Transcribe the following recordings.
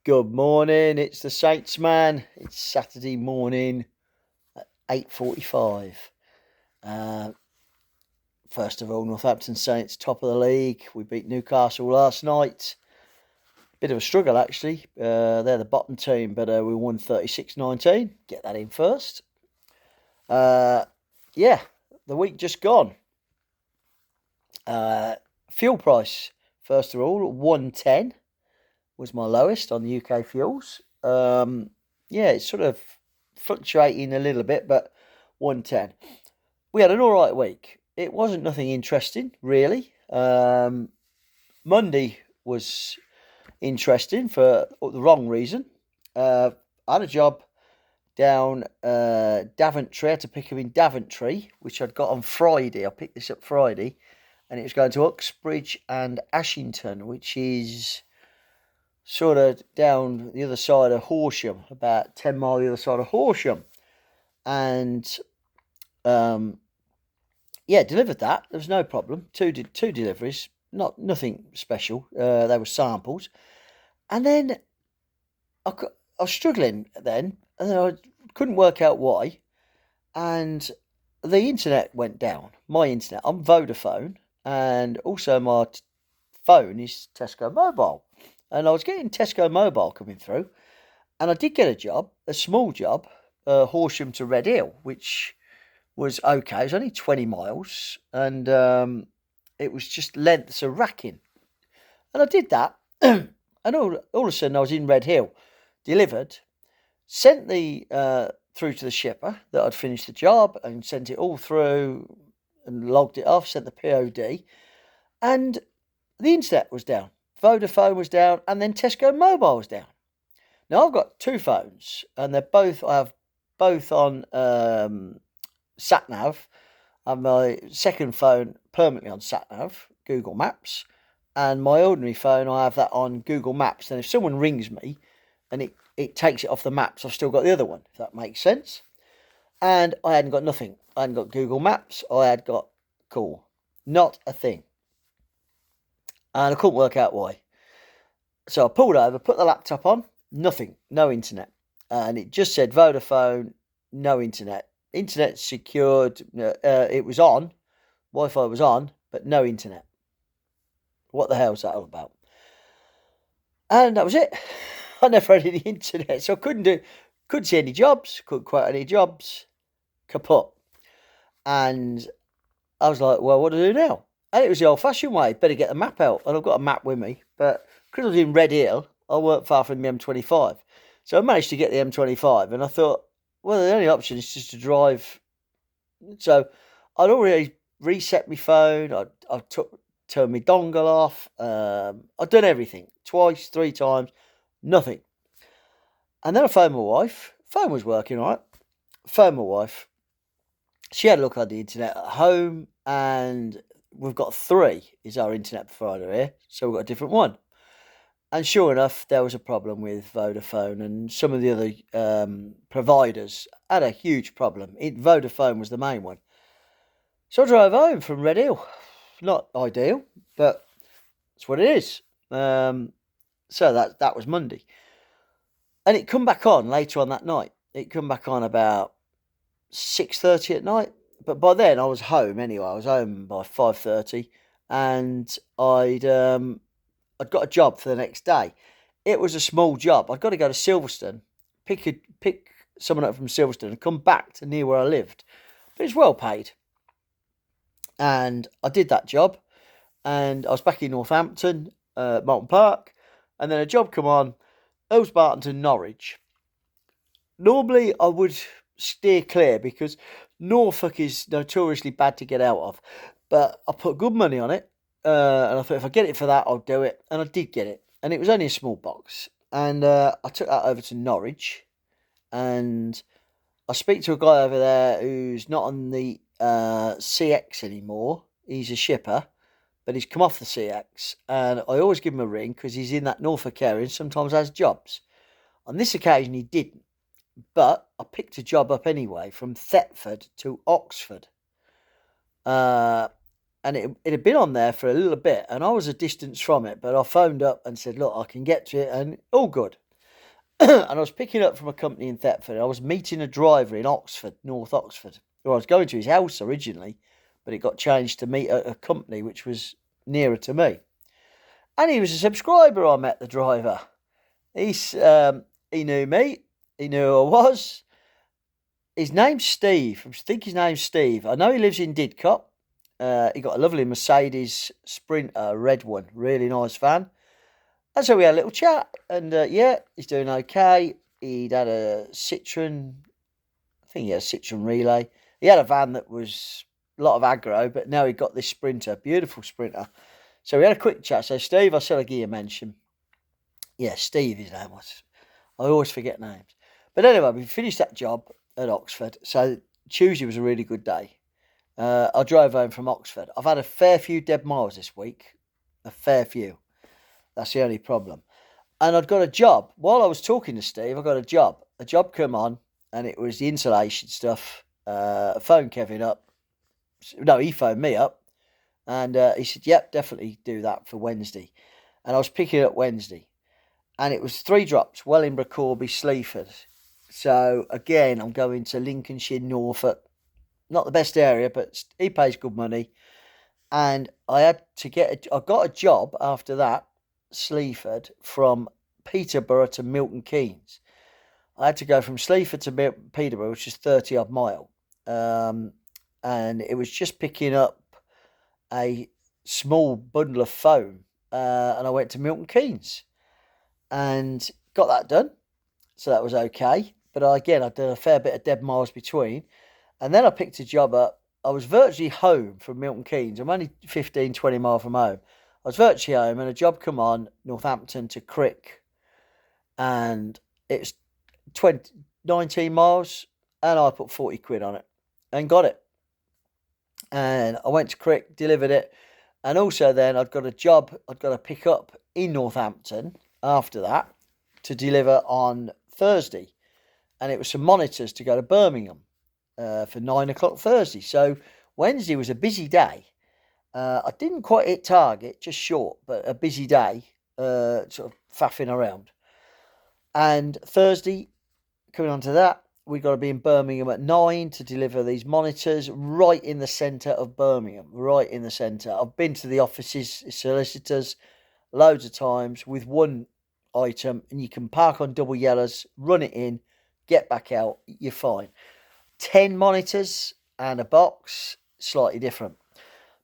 Good morning, it's the Saints man. It's Saturday morning at 8:45. Uh, first of all, Northampton Saints top of the league. We beat Newcastle last night. Bit of a struggle actually. They're the bottom team, but we won 36-19. Get that in first. Yeah, the week just gone. Fuel price, first of all, 110 was my lowest on the UK fuels. Yeah, it's sort of fluctuating a little bit, but 110. We had an all right week. It wasn't nothing interesting, really. Monday was interesting for the wrong reason. I had a job down Daventry. I had to pick up in Daventry, which I'd got on Friday. I picked this up Friday, and it was going to Uxbridge and Ashington, which is sort of down the other side of Horsham, about 10 mile the other side of Horsham. And yeah, delivered that. There was no problem. Two deliveries, nothing special. They were samples. And then I was struggling then, and then I couldn't work out why. And the internet went down. My internet, I'm Vodafone, and also my phone is Tesco Mobile. And I was getting Tesco Mobile coming through, and I did get a job, a small job, Horsham to Red Hill, which was okay. It was only 20 miles, and it was just lengths of racking. And I did that, and all of a sudden I was in Red Hill, delivered, sent the through to the shipper that I'd finished the job, and sent it all through, and logged it off, sent the POD, and the internet was down. Vodafone was down, and then Tesco Mobile was down. Now I've got two phones, and I have both on sat nav. And my second phone permanently on sat nav, Google Maps, and my ordinary phone I have that on Google Maps. And if someone rings me, and it takes it off the maps, I've still got the other one. If that makes sense. And I hadn't got nothing. I hadn't got Google Maps. I had got call, not a thing. And I couldn't work out why. So I pulled over, put the laptop on, nothing, no internet. And it just said Vodafone, no internet. Internet secured, it was on, Wi-Fi was on, but no internet. What the hell's that all about? And that was it. I never had any internet, so I couldn't see any jobs, couldn't quote any jobs, kaput. And I was like, well, what do I do now? And it was the old-fashioned way. Better get the map out. And I've got a map with me. But because I was in Red Hill, I weren't far from the M25. So I managed to get the M25. And I thought, well, the only option is just to drive. So I'd already reset my phone. I turned my dongle off. I'd done everything. Twice, 3 times. Nothing. And then I phoned my wife. Phone was working all right. Phoned my wife. She had a look on the internet at home, and we've got 3 is our internet provider here, so we've got a different one. And sure enough, there was a problem with Vodafone, and some of the other providers had a huge problem. Vodafone was the main one. So I drove home from Red Hill. Not ideal, but it's what it is. So that was Monday. And it come back on later on that night. It come back on about 6:30 at night. But by then I was home anyway. I was home by 5:30, and I'd got a job for the next day. It was a small job. I'd got to go to Silverstone, pick someone up from Silverstone, and come back to near where I lived. But it's well paid, and I did that job. And I was back in Northampton, Moulton Park, and then a job come on, Barton to Norwich. Normally I would steer clear because Norfolk is notoriously bad to get out of, but I put good money on it, and I thought if I get it for that, I'll do it, and I did get it, and it was only a small box, and I took that over to Norwich, and I speak to a guy over there who's not on the CX anymore. He's a shipper, but he's come off the CX, and I always give him a ring because he's in that Norfolk area and sometimes has jobs. On this occasion, he didn't. But I picked a job up anyway from Thetford to Oxford. And it had been on there for a little bit, and I was a distance from it, but I phoned up and said, look, I can get to it, and all good. and I was picking up from a company in Thetford. And I was meeting a driver in Oxford, North Oxford, who I was going to his house originally, but it got changed to meet a company which was nearer to me. And he was a subscriber. I met the driver. He knew me. He knew who I was. His name's Steve. I think his name's Steve. I know he lives in Didcot. He got a lovely Mercedes Sprinter, red one, really nice van. And so we had a little chat, and yeah, he's doing okay. He'd had a Citroen, I think he had a Citroen Relay. He had a van that was a lot of aggro, but now he got this Sprinter, beautiful Sprinter. So we had a quick chat. So Steve, I said I'd give you a mention. Yeah, Steve, his name was. I always forget names. But anyway, we finished that job at Oxford. So Tuesday was a really good day. I drove home from Oxford. I've had a fair few dead miles this week. A fair few. That's the only problem. And I'd got a job. While I was talking to Steve, I got a job. A job come on, and it was the insulation stuff. I phoned Kevin up. No, he phoned me up. And he said, yep, definitely do that for Wednesday. And I was picking up Wednesday. And it was 3 drops, Wellingborough, Corby, Sleaford. So, again, I'm going to Lincolnshire, Norfolk. Not the best area, but he pays good money. And I had to I got a job after that, Sleaford, from Peterborough to Milton Keynes. I had to go from Sleaford to Peterborough, which is 30 odd mile. And it was just picking up a small bundle of foam. And I went to Milton Keynes and got that done. So that was okay. But again, I did a fair bit of dead miles between. And then I picked a job up. I was virtually home from Milton Keynes. I'm only 15, 20 miles from home. I was virtually home, and a job come on, Northampton to Crick. And it's 19 miles, and I put 40 quid on it and got it. And I went to Crick, delivered it. And also then I'd got a job I'd got to pick up in Northampton after that to deliver on Thursday. And it was some monitors to go to Birmingham for 9 o'clock Thursday. So Wednesday was a busy day. I didn't quite hit target, just short, but a busy day, sort of faffing around. And Thursday, coming on to that, we've got to be in Birmingham at 9 to deliver these monitors right in the centre of Birmingham, right in the centre. I've been to the offices, solicitors, loads of times with one item, and you can park on double yellows, run it in, get back out, you're fine. 10 monitors and a box, slightly different.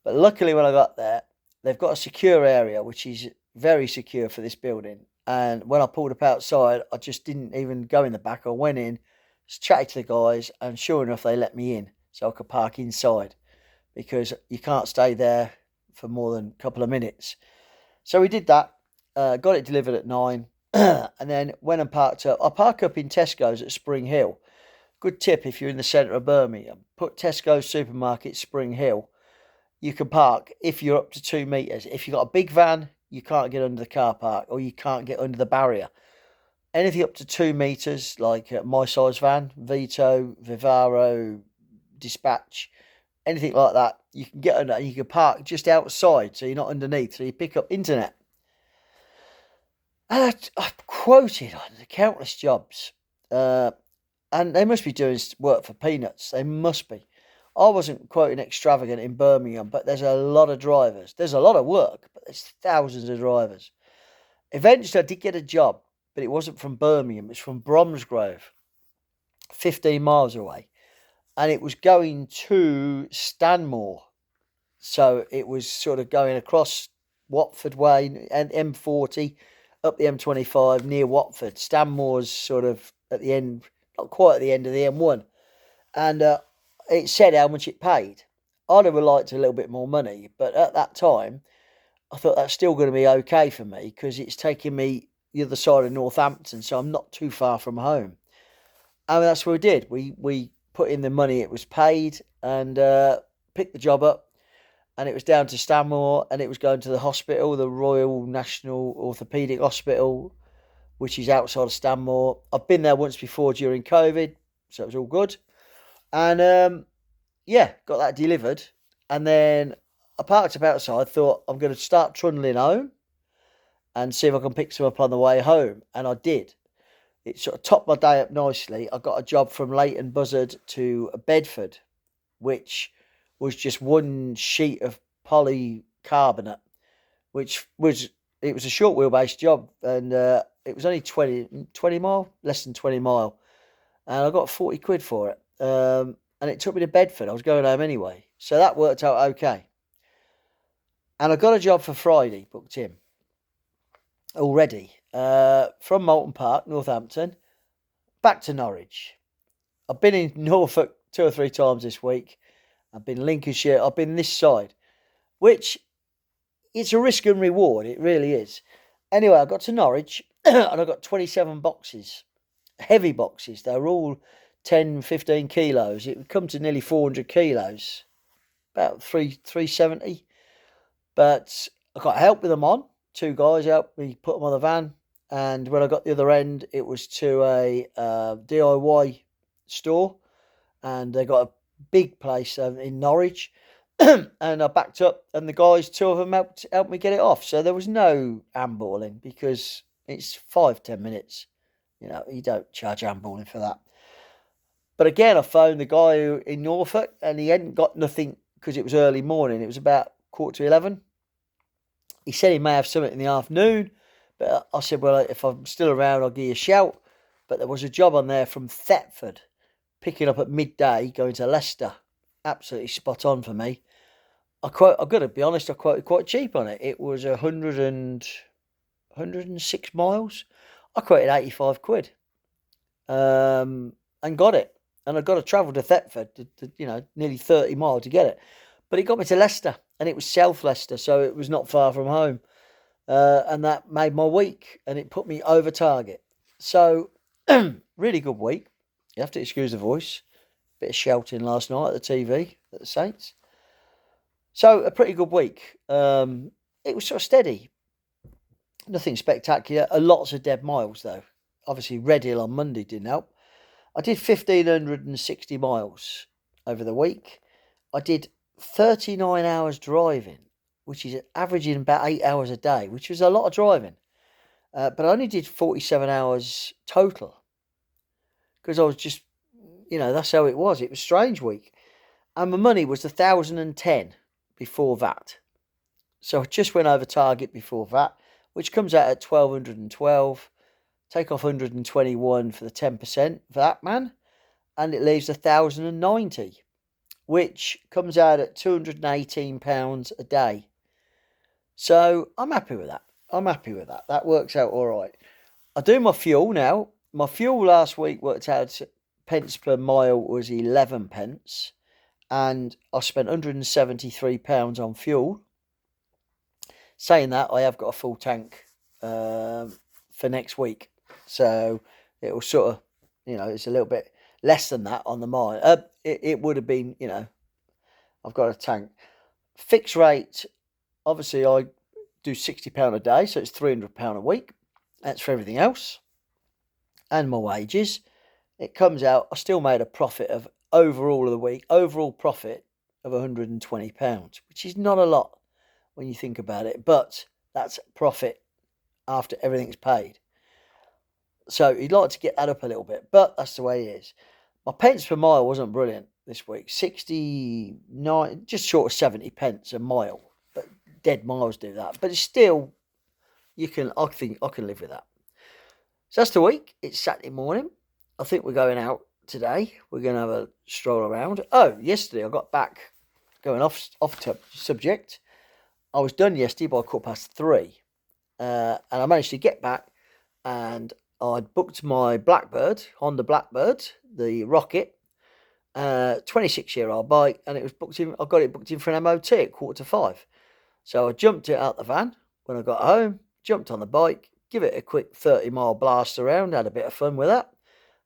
But luckily when I got there, they've got a secure area, which is very secure for this building. And when I pulled up outside, I just didn't even go in the back. I went in, just chatted to the guys, and sure enough, they let me in so I could park inside, because you can't stay there for more than a couple of minutes. So we did that, got it delivered at 9, and then went and parked up. I park up in Tesco's at Spring Hill. Good tip if you're in the centre of Birmingham. Put Tesco's supermarket Spring Hill. You can park if you're up to 2 metres. If you've got a big van, you can't get under the car park, or you can't get under the barrier. Anything up to 2 metres, like my size van, Vito, Vivaro, Dispatch, anything like that, you can get under and you can park just outside, so you're not underneath, so you pick up internet. And I've quoted on countless jobs, and they must be doing work for peanuts. They must be. I wasn't quoting extravagant in Birmingham, but there's a lot of drivers. There's a lot of work, but there's thousands of drivers. Eventually, I did get a job, but it wasn't from Birmingham. It's from Bromsgrove, 15 miles away. And it was going to Stanmore. So it was sort of going across Watford Way and M40, up the M25 near Watford. Stanmore's sort of at the end, not quite at the end of the M1. And it said how much it paid. I'd have liked a little bit more money, but at that time, I thought that's still going to be okay for me, because it's taking me the other side of Northampton, so I'm not too far from home. And that's what we did. We put in the money it was paid, and picked the job up, and it was down to Stanmore, and it was going to the hospital, the Royal National Orthopaedic Hospital, which is outside of Stanmore. I've been there once before during COVID, so it was all good. And yeah, got that delivered. And then I parked up outside, thought I'm going to start trundling home and see if I can pick some up on the way home. And I did. it sort of topped my day up nicely. I got a job from Leighton Buzzard to Bedford, which was just one sheet of polycarbonate, which was it was a short wheelbase job, and it was only 20 mile, less than 20 mile, and I got 40 quid for it. And it took me to Bedford. I was going home anyway, so that worked out okay. And I got a job for Friday booked in already from Moulton Park, Northampton, back to Norwich. I've been in Norfolk 2 or 3 times this week. I've been Lincolnshire. I've been this side, which it's a risk and reward. It really is. Anyway, I got to Norwich and I got 27 boxes, heavy boxes. They were all 10, 15 kilos. It would come to nearly 400 kilos, about 370. But I got help with them on. 2 guys helped me put them on the van. And when I got the other end, it was to a DIY store. And they got a big place in Norwich. And I backed up, and the guys, 2 of them helped me get it off. So there was no handballing because it's 5-10 minutes. You know, you don't charge handballing for that. But again, I phoned the guy in Norfolk, and he hadn't got nothing because it was early morning. It was about 10:45. He said he may have something in the afternoon, but I said, well, if I'm still around, I'll give you a shout. But there was a job on there from Thetford, picking up at midday, going to Leicester. Absolutely spot on for me. I've got to be honest, I quoted quite cheap on it. It was 106 miles. I quoted 85 quid. And got it. And I got to travel to Thetford, nearly 30 miles to get it. But it got me to Leicester, and it was South Leicester, so it was not far from home. And that made my week, and it put me over target. So, really good week. You have to excuse the voice. Bit of shouting last night at the TV at the Saints. So, a pretty good week. It was sort of steady. Nothing spectacular. Lots of dead miles, though. Obviously, Red Hill on Monday didn't help. I did 1,560 miles over the week. I did 39 hours driving, which is averaging about 8 hours a day, which was a lot of driving. But I only did 47 hours total because I was just, that's how it was. It was a strange week. And my money was 1,010 before that. So I just went over target before that, which comes out at 1,212. Take off 121 for the 10% for that, man. And it leaves 1,090, which comes out at £218 a day. So I'm happy with that. That works out all right. I do my fuel now. My fuel last week worked out pence per mile was 11 pence. And I spent £173 on fuel. Saying that, I have got a full tank for next week. So it will sort of, it's a little bit less than that on the mile. It would have been, I've got a tank. Fixed rate, obviously I do £60 a day, so it's £300 a week. That's for everything else. And my wages. It comes out, I still made a profit of overall of the week, overall profit of £120, which is not a lot when you think about it. But that's profit after everything's paid. So you'd like to get that up a little bit, but that's the way it is. My pence per mile wasn't brilliant this week. 69, just short of 70 pence a mile. But dead miles do that. But it's still, I think I can live with that. So that's the week. It's Saturday morning. I think we're going out today. We're going to have a stroll around. Oh, yesterday I got back, going off subject. I was done yesterday by 3:15. And I managed to get back, and I'd booked my Honda Blackbird, the Rocket, 26-year-old bike, and it was booked in. I got it booked in for an MOT at 4:45. So I jumped it out the van when I got home, jumped on the bike, give it a quick 30-mile blast around, had a bit of fun with that,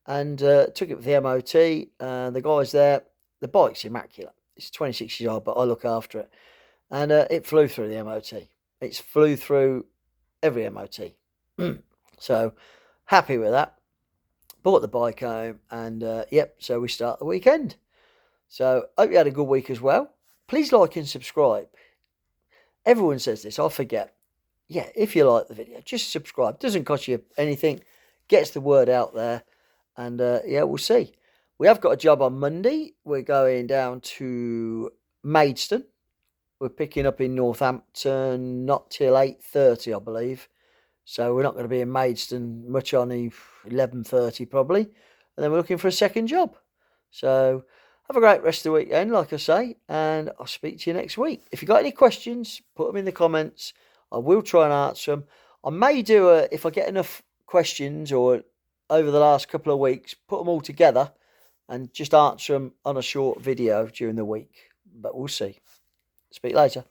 and took it for the MOT. The guys there, the bike's immaculate. It's 26 years old, but I look after it, and it flew through the MOT. It's flew through every MOT. So happy with that. Bought the bike home, and so we start the weekend. So hope you had a good week as well. Please like and subscribe. Everyone says this, I forget. Yeah, if you like the video, just subscribe. Doesn't cost you anything. gets the word out there, and yeah, we'll see. We have got a job on Monday. We're going down to Maidstone. We're picking up in Northampton, not till 8:30, I believe. So we're not going to be in Maidstone much on the 11:30 probably. And then we're looking for a second job. So have a great rest of the weekend, like I say, and I'll speak to you next week. If you've got any questions, put them in the comments. I will try and answer them. I may do if I get enough questions or over the last couple of weeks, put them all together and just answer them on a short video during the week. But we'll see. Speak later.